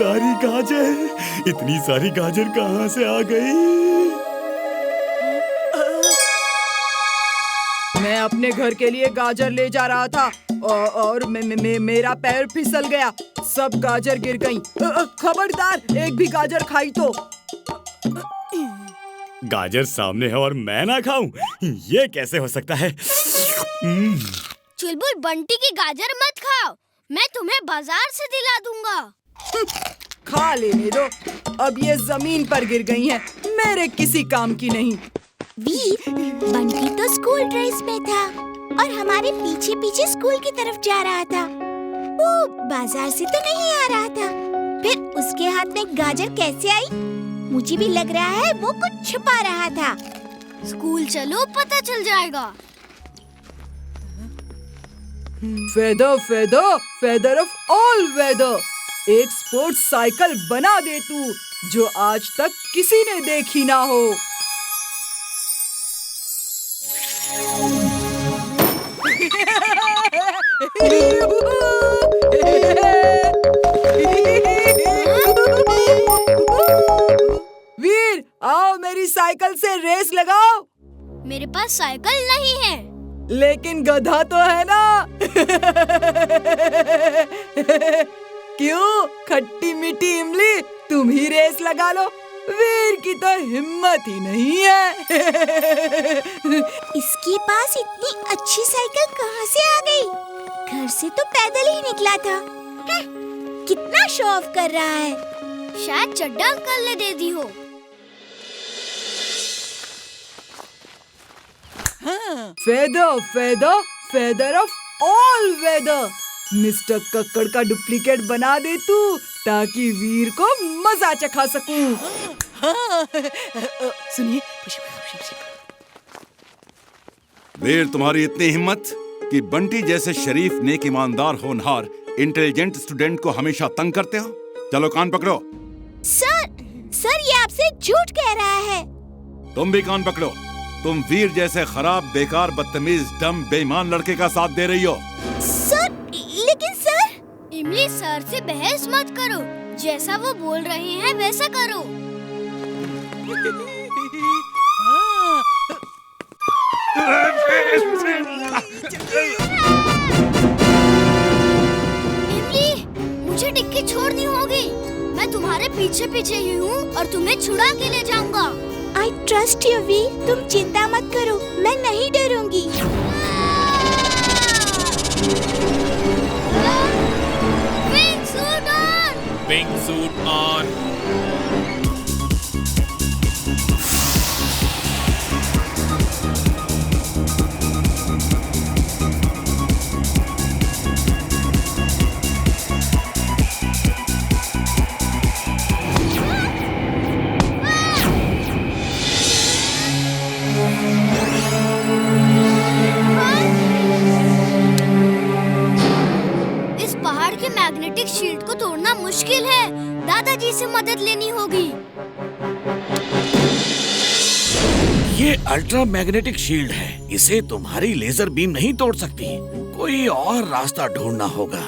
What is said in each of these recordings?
सारी गाजर, इतनी सारी गाजर कहाँ से आ गई? मैं अपने घर के लिए गाजर ले जा रहा था और मेरा पैर फिसल गया, सब गाजर गिर गईं। खबरदार, एक भी गाजर खाई तो। गाजर सामने है और मैं ना खाऊं? ये कैसे हो सकता है? चुलबुल, बंटी की गाजर मत खाओ, मैं तुम्हें बाजार से दिला दूंगा। खा लेने दो, अब ये जमीन पर गिर गई हैं, मेरे किसी काम की नहीं। वीर, बंटी तो स्कूल ड्रेस में था और हमारे पीछे पीछे स्कूल की तरफ जा रहा था। वो बाजार से तो नहीं आ रहा था, फिर उसके हाथ में गाजर कैसे आई? मुझे भी लग रहा है वो कुछ छुपा रहा था। स्कूल चलो, पता चल जाएगा। Feather feather feather of all weather, एक स्पोर्ट्स साइकिल बना दे तू जो आज तक किसी ने देखी ना हो। वीर, आओ मेरी साइकिल से रेस लगाओ। मेरे पास साइकिल नहीं है। लेकिन गधा तो है ना। क्यों खट्टी मीठी इमली, तुम ही रेस लगा लो, वीर की तो हिम्मत ही नहीं है। इसके पास इतनी अच्छी साइकिल कहाँ से आ गई? घर से तो पैदल ही निकला था। कितना शो ऑफ कर रहा है। शायद चड्डा अंकल ने दे दी हो। Feather feather feather of all weather, mister Kakkar का डुप्लीकेट बना दे तू ताकि वीर को मजा चखा सकूं। सुनिए, वीर, तुम्हारी इतनी हिम्मत कि बंटी जैसे शरीफ, नेक, ईमानदार, होनहार, इंटेलिजेंट स्टूडेंट को हमेशा तंग करते हो। चलो कान पकड़ो। सर ये आपसे झूठ कह रहा है। तुम भी कान पकड़ो। तुम वीर जैसे खराब, बेकार, बदतमीज, डम, बेईमान लड़के का साथ दे रही हो। लेकिन सर। इमली, सर से बहस मत करो, जैसा वो बोल रहे हैं वैसा करो। इमली, मुझे डिक्की छोड़नी होगी। मैं तुम्हारे पीछे पीछे ही हूँ और तुम्हें छुड़ा के ले जाऊंगा। I trust you, वीर, तुम चिंता मत करो, मैं नहीं डरूंगी। Wing suit on! Wing suit on! Magnetic shield को तोड़ना मुश्किल है, दादाजी से मदद लेनी होगी। ये अल्ट्रा मैग्नेटिक शील्ड है, इसे तुम्हारी लेजर बीम नहीं तोड़ सकती। कोई और रास्ता ढूंढना होगा।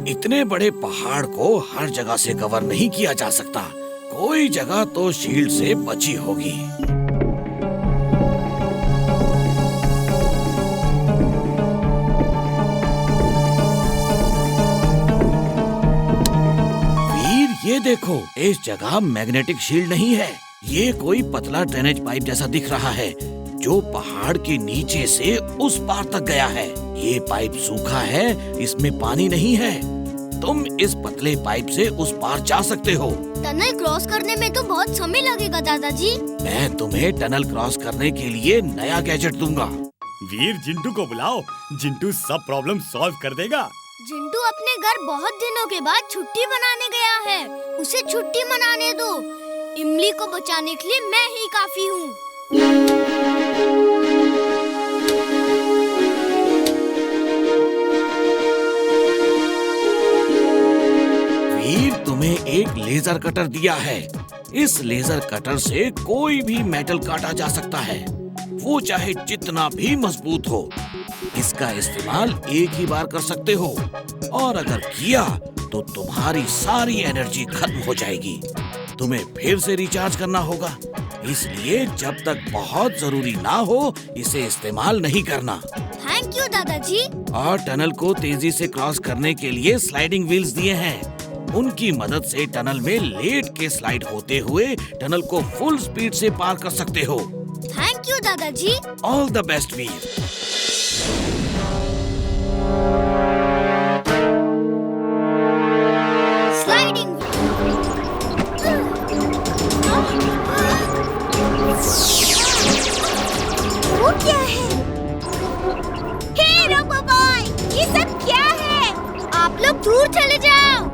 इतने बड़े पहाड़ को हर जगह से कवर नहीं किया जा सकता, कोई जगह तो शील्ड से बची होगी। ये देखो, इस जगह मैग्नेटिक शील्ड नहीं है। ये कोई पतला ड्रेनेज पाइप जैसा दिख रहा है जो पहाड़ के नीचे से उस पार तक गया है। ये पाइप सूखा है, इसमें पानी नहीं है। तुम इस पतले पाइप से उस पार जा सकते हो। टनल क्रॉस करने में तो बहुत समय लगेगा दादाजी। मैं तुम्हें टनल क्रॉस करने के लिए नया गैजेट दूंगा। वीर, जिंटू को बुलाओ, जिंटू सब प्रॉब्लम सॉल्व कर देगा। जिंटू अपने घर बहुत दिनों के बाद छुट्टी मनाने गया है, उसे छुट्टी मनाने दो। इमली को बचाने के लिए मैं ही काफी हूँ। वीर, तुम्हें एक लेजर कटर दिया है। इस लेजर कटर से कोई भी मेटल काटा जा सकता है, वो चाहे जितना भी मजबूत हो। इसका इस्तेमाल एक ही बार कर सकते हो और अगर किया तो तुम्हारी सारी एनर्जी खत्म हो जाएगी। तुम्हें फिर से रिचार्ज करना होगा, इसलिए जब तक बहुत जरूरी ना हो इसे इस्तेमाल नहीं करना। थैंक यू दादाजी। और टनल को तेजी से क्रॉस करने के लिए स्लाइडिंग व्हील्स दिए हैं। उनकी मदद से टनल में लेट के स्लाइड होते हुए टनल को फुल स्पीड से पार कर सकते हो। थैंक यू दादाजी। All the best Veer. Sliding. वो क्या है? हे रोबो बॉय, ये सब क्या है? आप लोग दूर चले जाओ।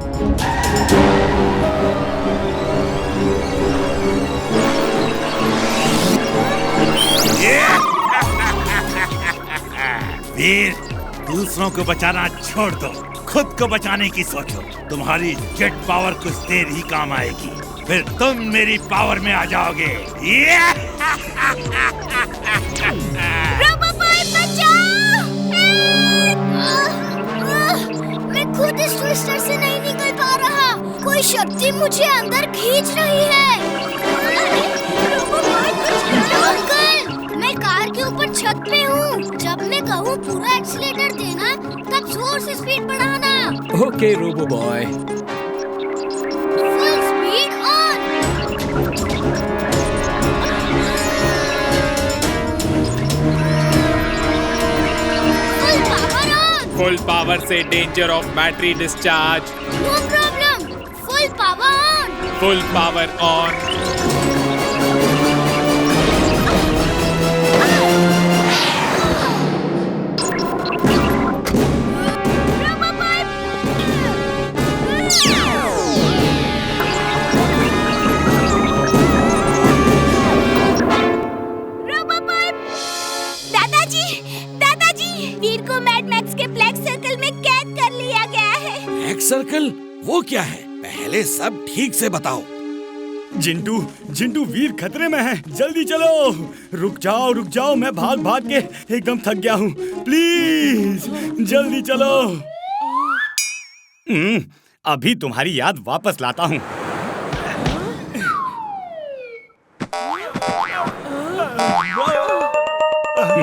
वीर, दूसरों को बचाना छोड़ दो, खुद को बचाने की सोचो। तुम्हारी जेट पावर कुछ देर ही काम आएगी, फिर तुम मेरी पावर में आ जाओगे। रोबो बॉय बचाओ! मैं खुद इस ट्विस्टर से नहीं निकल पा रहा। कोई शक्ति मुझे अंदर खींच रही है। रोबो बॉय कुछ करो! अंकल, मैं कार के ऊपर छत पे हूँ। जब मैं कहूँ पूरा एक्सीलेटर देना, तब जोर से स्पीड बढ़ाना। Okay robo boy. Full speed on. Full power on. Full power से danger of battery discharge. No problem. Full power on. Full power on. Robo boy! Robo boy! दादाजी, दादाजी, वीर को मैड मैक्स के ब्लैक सर्कल में कैद कर लिया गया है। Black circle? वो क्या है? पहले सब ठीक से बताओ। जिंटू, जिंटू वीर खतरे में है, जल्दी चलो। रुक जाओ, मैं भाग भाग के एकदम थक गया हूँ। प्लीज जल्दी चलो। अभी तुम्हारी याद वापस लाता हूँ।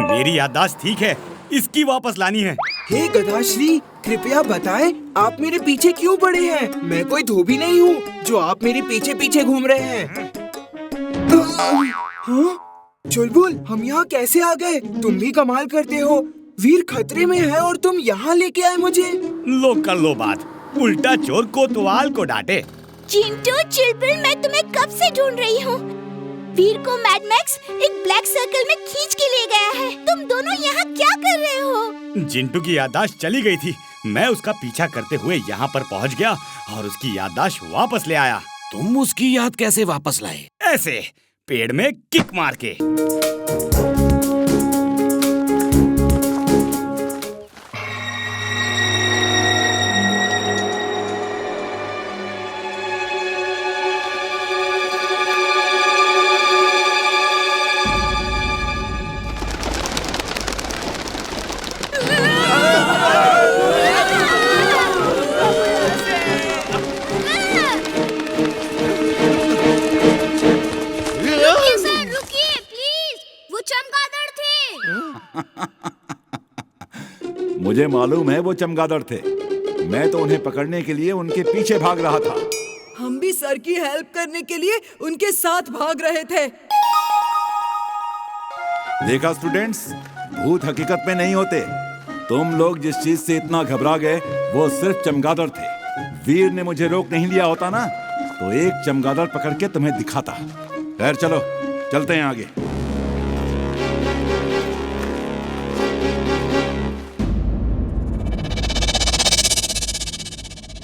मेरी याददाश्त ठीक है, इसकी वापस लानी है। हे गधाश्री, कृपया बताएं आप मेरे पीछे क्यों पड़े हैं? मैं कोई धोबी नहीं हूँ जो आप मेरे पीछे पीछे घूम रहे हैं। हाँ? चुलबुल, हम यहाँ कैसे आ गए? तुम भी कमाल करते हो। वीर खतरे में है और तुम यहाँ लेके आए मुझे। लो कर लो बात, उल्टा चोर कोतवाल को डांटे। चिंटू, चुलबुल, मैं तुम्हें कब से ढूंढ रही हूँ। वीर को मैड मैक्स एक ब्लैक सर्कल में खींच के ले गया है। तुम दोनों यहाँ क्या कर रहे हो? जिंटू की याददाश्त चली गई थी, मैं उसका पीछा करते हुए यहाँ पर पहुँच गया और उसकी याददाश्त वापस ले आया। तुम उसकी याद कैसे वापस लाए? ऐसे, पेड़ में किक मार के। मुझे मालूम है वो चमगादड़ थे। मैं तो उन्हें पकड़ने के लिए उनके पीछे भाग रहा था। हम भी सर की हेल्प करने के लिए उनके साथ भाग रहे थे। देखा स्टूडेंट्स, भूत हकीकत में नहीं होते। तुम लोग जिस चीज से इतना घबरा गए वो सिर्फ चमगादड़ थे। वीर ने मुझे रोक नहीं लिया होता ना तो एक चमगादड़ पकड़ के तुम्हें दिखाता। खैर चलो, चलते हैं आगे।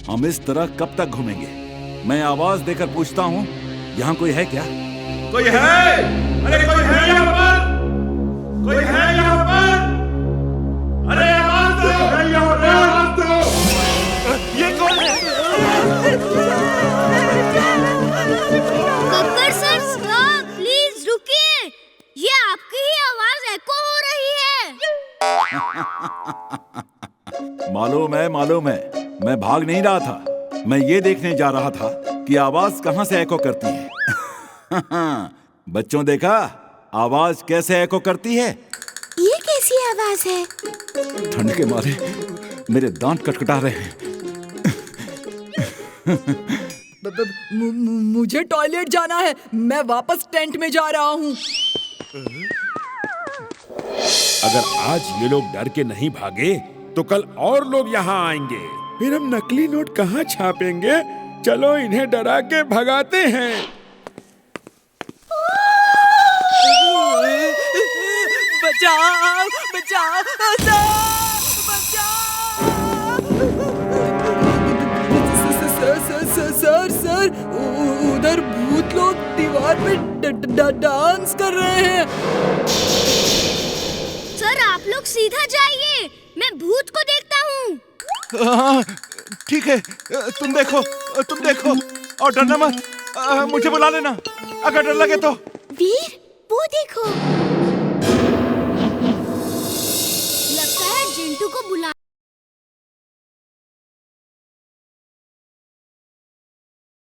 हम इस तरह कब तक घूमेंगे? मैं आवाज देकर पूछता हूँ, यहाँ कोई है क्या? कोई है? अरे कोई है यहाँ पर? कोई है यहाँ पर? अरे आवाज दो! आवाज दो! ये कौन है? कक्कर सर, स्टॉप, प्लीज रुकिए। ये आपकी ही आवाज एको हो रही है। मालूम है, मैं भाग नहीं रहा था। मैं ये देखने जा रहा था कि आवाज कहाँ से एको करती है। बच्चों देखा आवाज कैसे एको करती है? ये कैसी आवाज है? ठंड के मारे मेरे दांत कटकटा रहे हैं। मुझे टॉयलेट जाना है, मैं वापस टेंट में जा रहा हूँ। अगर आज ये लोग डर के नहीं भागे तो कल और लोग यहाँ आएंगे। फिर हम नकली नोट कहाँ छापेंगे? चलो इन्हें डरा के भगाते हैं। बचाओ बचाओ सर सर, उधर भूत लोग दीवार पे डांस कर रहे हैं। सर आप लोग सीधा जाइए, मैं भूत को देखता हूँ। हाँ, ठीक है, तुम देखो और डरना मत। मुझे बुला लेना अगर डर लगे तो। वीर, वो देखो। लगता है जिंटू को बुला